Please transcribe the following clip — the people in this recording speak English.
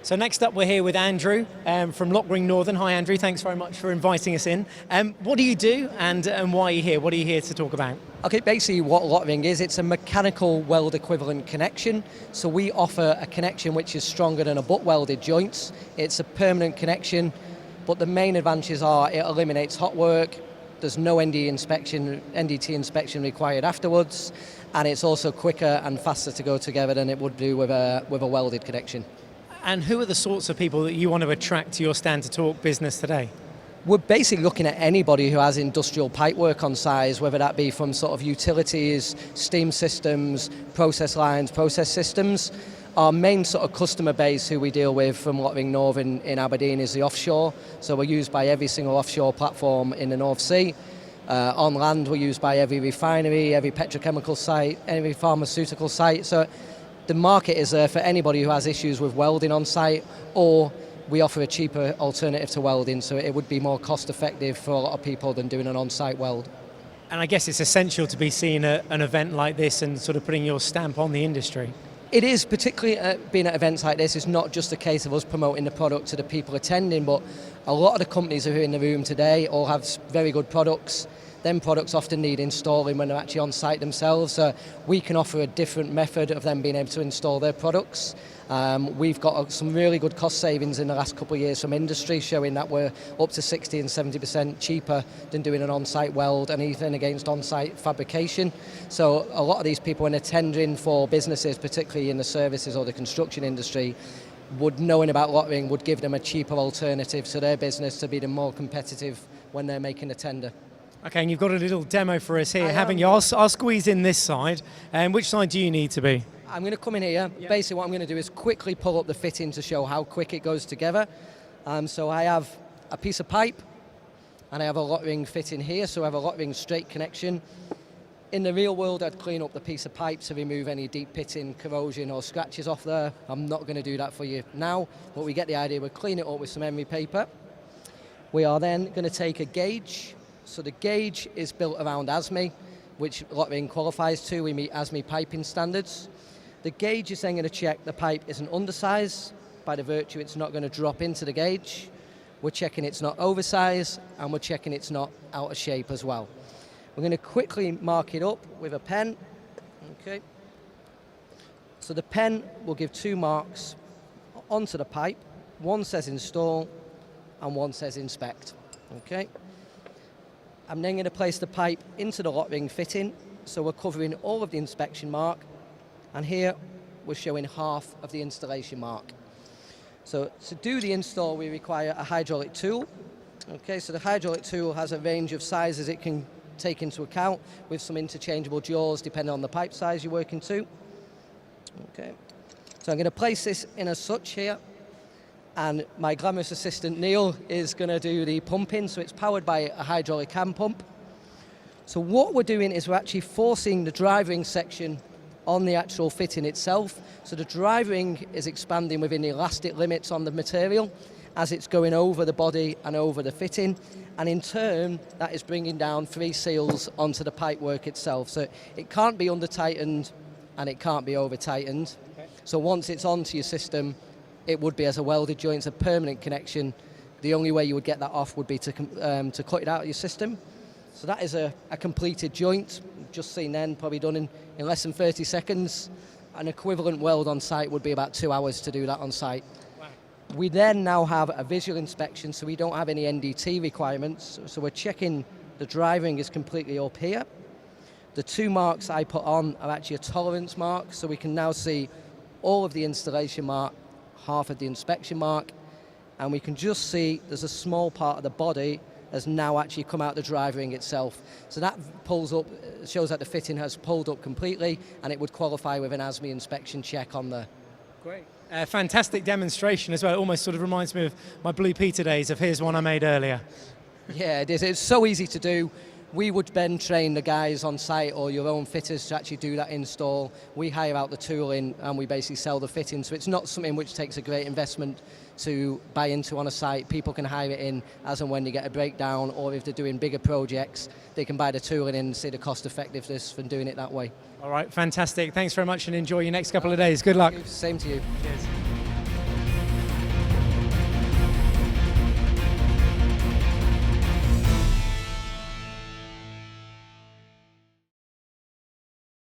So next up we're here with Andrew from Lokring Northern. Hi Andrew, thanks very much for inviting us in. What do you do and why are you here? What are you here to talk about? Okay, basically what Lokring is, it's a mechanical weld equivalent connection. So we offer a connection which is stronger than a butt welded joint. It's a permanent connection, but the main advantages are it eliminates hot work, there's no NDT inspection required afterwards, and it's also quicker and faster to go together than it would do with a welded connection. And who are the sorts of people that you want to attract to your stand to talk business today? We're basically looking at anybody who has industrial pipework on site, whether that be from sort of utilities, steam systems, process lines, process systems. Our main sort of customer base who we deal with from Lokring Northern in Aberdeen is the offshore. So we're used by every single offshore platform in the North Sea. On land, we're used by every refinery, every petrochemical site, every pharmaceutical site. So the market is there for anybody who has issues with welding on site, or we offer a cheaper alternative to welding, so it would be more cost effective for a lot of people than doing an on-site weld. And I guess it's essential to be seen at an event like this and sort of putting your stamp on the industry. It is, particularly being at events like this. It's not just a case of us promoting the product to the people attending, but a lot of the companies who are in the room today all have very good products. Them products often need installing when they're actually on site themselves, so we can offer a different method of them being able to install their products. We've got some really good cost savings in the last couple of years from industry, showing that we're up to 60 and 70% cheaper than doing an on-site weld and even against on-site fabrication. So a lot of these people, when they're tendering for businesses, particularly in the services or the construction industry, knowing about Lokring would give them a cheaper alternative to their business to be the more competitive when they're making a tender. Okay, and you've got a little demo for us here, haven't you? I'll squeeze in this side. Which side do you need to be? I'm going to come in here. Yep. Basically what I'm going to do is quickly pull up the fitting to show how quick it goes together. So I have a piece of pipe and I have a Lokring fitting here, so I have a Lokring straight connection. In the real world, I'd clean up the piece of pipe to remove any deep pitting, corrosion or scratches off there. I'm not going to do that for you now, but we get the idea. We'll clean it up with some emery paper. We are then going to take a gauge. So the gauge is built around ASME, which Lokring qualifies to. We meet ASME piping standards. The gauge is then going to check the pipe isn't undersized, by the virtue it's not going to drop into the gauge. We're checking it's not oversized, and we're checking it's not out of shape as well. We're going to quickly mark it up with a pen. Okay. So the pen will give 2 marks onto the pipe. One says install, and one says inspect. Okay. I'm then going to place the pipe into the Lokring fitting, so we're covering all of the inspection mark, and here we're showing half of the installation mark. So to do the install, we require a hydraulic tool. Okay, so the hydraulic tool has a range of sizes it can take into account, with some interchangeable jaws depending on the pipe size you're working to. Okay, so I'm going to place this in as such here. And my glamorous assistant Neil is going to do the pumping, so it's powered by a hydraulic hand pump. So what we're doing is we're actually forcing the drive ring section on the actual fitting itself. So the drive ring is expanding within the elastic limits on the material as it's going over the body and over the fitting. And in turn, that is bringing down 3 seals onto the pipework itself. So it can't be under-tightened and it can't be over-tightened. Okay. So once it's onto your system, it would be as a welded joint, it's a permanent connection. The only way you would get that off would be to cut it out of your system. So that is a completed joint, just seen then, probably done in less than 30 seconds. An equivalent weld on site would be about 2 hours to do that on site. Wow. We then now have a visual inspection, so we don't have any NDT requirements. So we're checking the drive ring is completely up here. The 2 marks I put on are actually a tolerance mark, so we can now see all of the installation mark, half of the inspection mark, and we can just see there's a small part of the body has now actually come out the drive ring itself. So that pulls up, shows that the fitting has pulled up completely, and it would qualify with an ASME inspection check on there. Great. Fantastic demonstration as well. It almost sort of reminds me of my Blue Peter days of here's one I made earlier. Yeah, it is. It's so easy to do. We would then train the guys on site or your own fitters to actually do that install. We hire out the tooling and we basically sell the fitting. So it's not something which takes a great investment to buy into on a site. People can hire it in as and when they get a breakdown, or if they're doing bigger projects, they can buy the tooling in and see the cost effectiveness from doing it that way. All right, fantastic. Thanks very much and enjoy your next couple of days. Good luck. Same to you. Cheers.